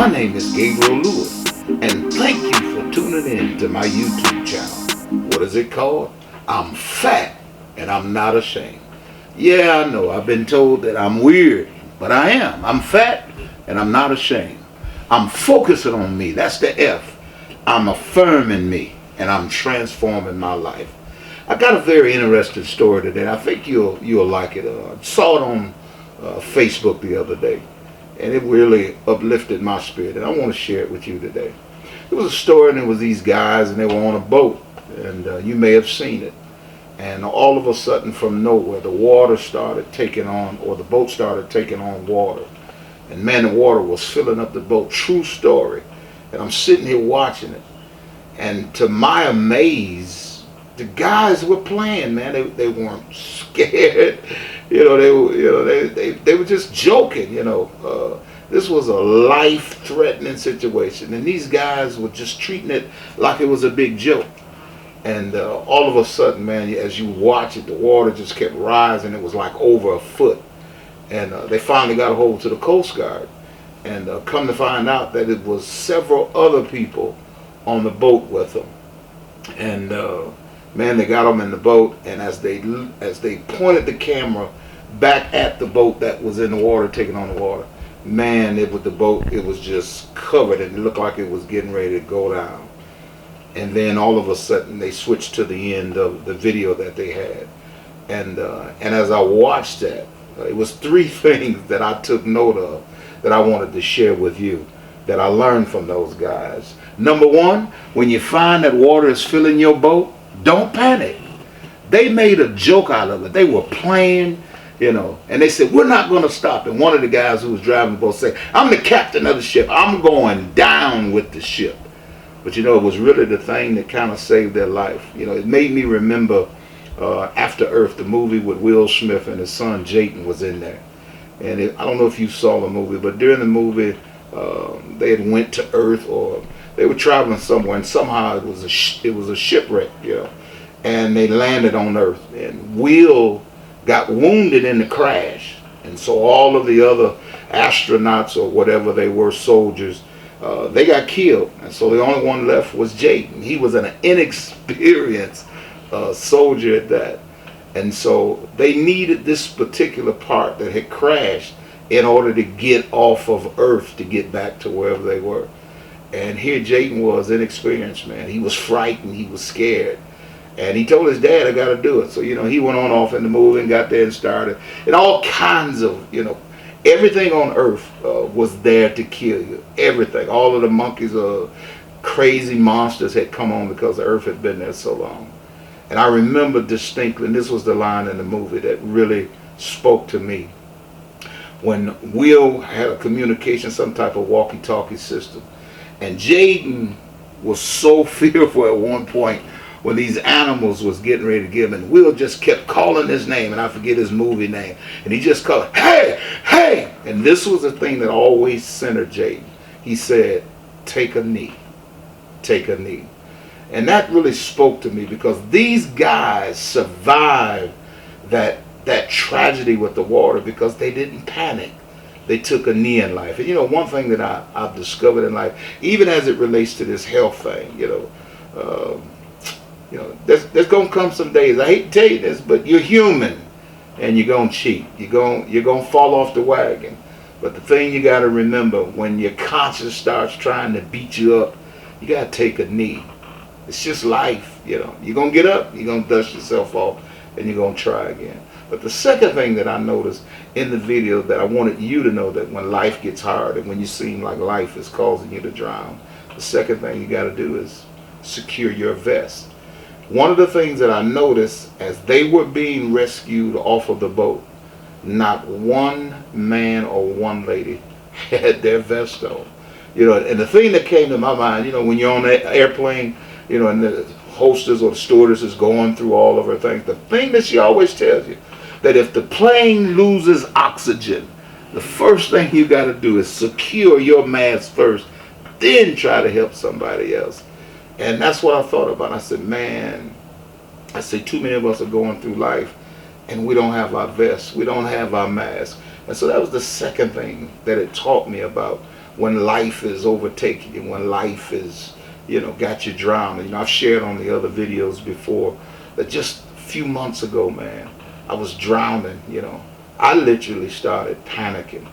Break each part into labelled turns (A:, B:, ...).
A: My name is Gabriel Lewis, and thank you for tuning in to my YouTube channel. What is it called? I'm fat, and I'm not ashamed. Yeah, I know, I've been told that I'm weird, but I am. I'm fat, and I'm not ashamed. I'm focusing on me, that's the F. I'm affirming me, and I'm transforming my life. I got a very interesting story today. I think you'll like it. I saw it on Facebook the other day, and it really uplifted my spirit, and I want to share it with you today. It was a story, and it was these guys, and they were on a boat, and you may have seen it. And all of a sudden, from nowhere, the water started taking on, or the boat started taking on water. And man, the water was filling up the boat. True story. And I'm sitting here watching it, and to my amaze, the guys were playing, man. They weren't scared. They were just joking. This was a life-threatening situation, and these guys were just treating it like it was a big joke. And all of a sudden, man, as you watch it, the water just kept rising. It was like over a foot, and they finally got a hold to the Coast Guard, and come to find out that it was several other people on the boat with them, and man, they got them in the boat, and as they pointed the camera back at the boat that was in the water, taking on the water, man, it was just covered, and it looked like it was getting ready to go down. And then all of a sudden, they switched to the end of the video that they had, and as I watched that, it was three things that I took note of that I wanted to share with you that I learned from those guys. Number one, when you find that water is filling your boat, don't panic. They made a joke out of it. They were playing, and they said, we're not going to stop. And one of the guys who was driving the boat said, I'm the captain of the ship. I'm going down with the ship. But it was really the thing that kind of saved their life. It made me remember After Earth, the movie with Will Smith, and his son Jayden was in there. And I don't know if you saw the movie, but during the movie, they had went to Earth, or they were traveling somewhere, and somehow it was a shipwreck, and they landed on Earth. And Will got wounded in the crash, and so all of the other astronauts or whatever they were, soldiers, they got killed, and so the only one left was Jayden. He was an inexperienced soldier at that, and so they needed this particular part that had crashed in order to get off of Earth to get back to wherever they were. And here Jayden was inexperienced, man. He was frightened, he was scared, and he told his dad, I got to do it. So he went on off in the movie and got there and started, and all kinds of everything on Earth was there to kill you. Everything. All of the monkeys, crazy monsters had come on because the Earth had been there so long. And I remember distinctly, and this was the line in the movie that really spoke to me, when Will had a communication, some type of walkie-talkie system. And Jayden was so fearful at one point when these animals was getting ready to give him, and Will just kept calling his name, and I forget his movie name, and he just called, hey, hey! And this was the thing that always centered Jayden. He said, take a knee, take a knee. And that really spoke to me, because these guys survived that tragedy with the water because they didn't panic. They took a knee in life. And one thing that I've discovered in life, even as it relates to this health thing, there's gonna come some days, I hate to tell you this, but you're human, and you're gonna cheat. You're gonna fall off the wagon. But the thing you gotta remember, when your conscience starts trying to beat you up, you gotta take a knee. It's just life, You're gonna get up, you're gonna dust yourself off, and you're gonna try again. But the second thing that I noticed in the video that I wanted you to know, that when life gets hard and when you seem like life is causing you to drown, the second thing you gotta do is secure your vest. One of the things that I noticed as they were being rescued off of the boat, not one man or one lady had their vest on. And the thing that came to my mind, when you're on the airplane, and the hostess or the stewardess is going through all of her things, the thing that she always tells you, that if the plane loses oxygen, the first thing you got to do is secure your mask first, then try to help somebody else. And that's what I thought about. I said, man, too many of us are going through life and we don't have our vests, we don't have our masks. And so that was the second thing that it taught me about when life is overtaking you, when life is, got you drowning. I've shared on the other videos before that just a few months ago, man, I was drowning. I literally started panicking.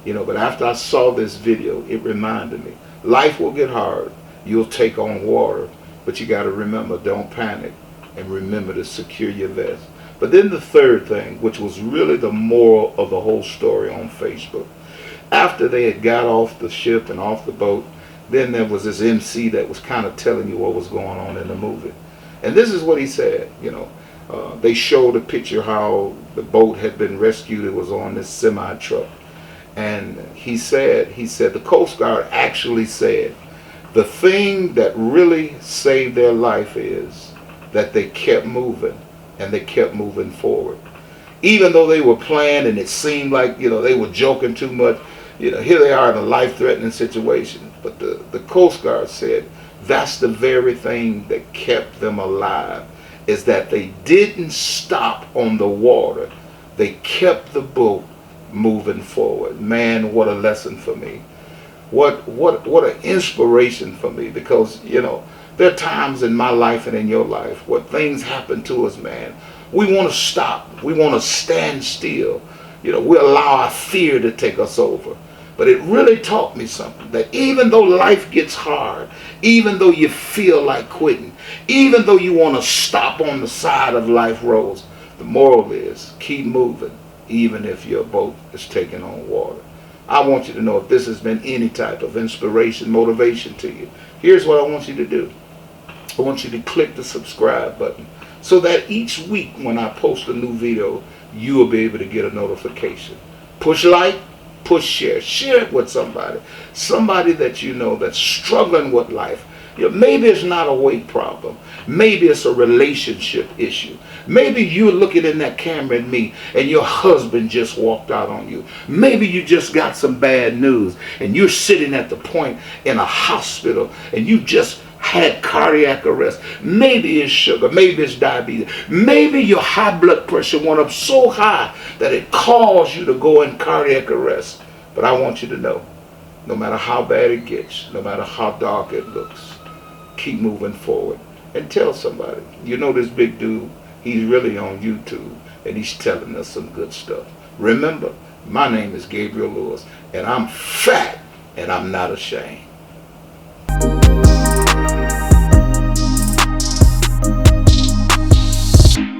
A: But after I saw this video, it reminded me, life will get hard. You'll take on water, but you got to remember, don't panic, and remember to secure your vest. But then the third thing, which was really the moral of the whole story on Facebook, after they had got off the ship and off the boat, then there was this MC that was kind of telling you what was going on in the movie. And this is what he said. They showed a picture how the boat had been rescued. It was on this semi truck. And he said the Coast Guard actually said the thing that really saved their life is that they kept moving, and they kept moving forward. Even though they were playing and it seemed like, they were joking too much, here they are in a life-threatening situation. But the Coast Guard said that's the very thing that kept them alive, is that they didn't stop on the water. They kept the boat moving forward. Man, what a lesson for me. What an inspiration for me, because there are times in my life and in your life where things happen to us, man. We want to stop. We want to stand still. We allow our fear to take us over. But it really taught me something, that even though life gets hard, even though you feel like quitting, even though you want to stop on the side of life roads, the moral is keep moving, even if your boat is taking on water. I want you to know, if this has been any type of inspiration, motivation to you, here's what I want you to do. I want you to click the subscribe button so that each week when I post a new video, you will be able to get a notification. Push like, push share. Share it with somebody that you know that's struggling with life. Maybe it's not a weight problem. Maybe it's a relationship issue. Maybe you're looking in that camera at me and your husband just walked out on you. Maybe you just got some bad news and you're sitting at the point in a hospital and you just had cardiac arrest. Maybe it's sugar. Maybe it's diabetes. Maybe your high blood pressure went up so high that it caused you to go in cardiac arrest. But I want you to know, no matter how bad it gets, no matter how dark it looks, keep moving forward and tell somebody. This big dude, he's really on YouTube and he's telling us some good stuff. Remember, my name is Gabriel Lewis and I'm fat and I'm not ashamed.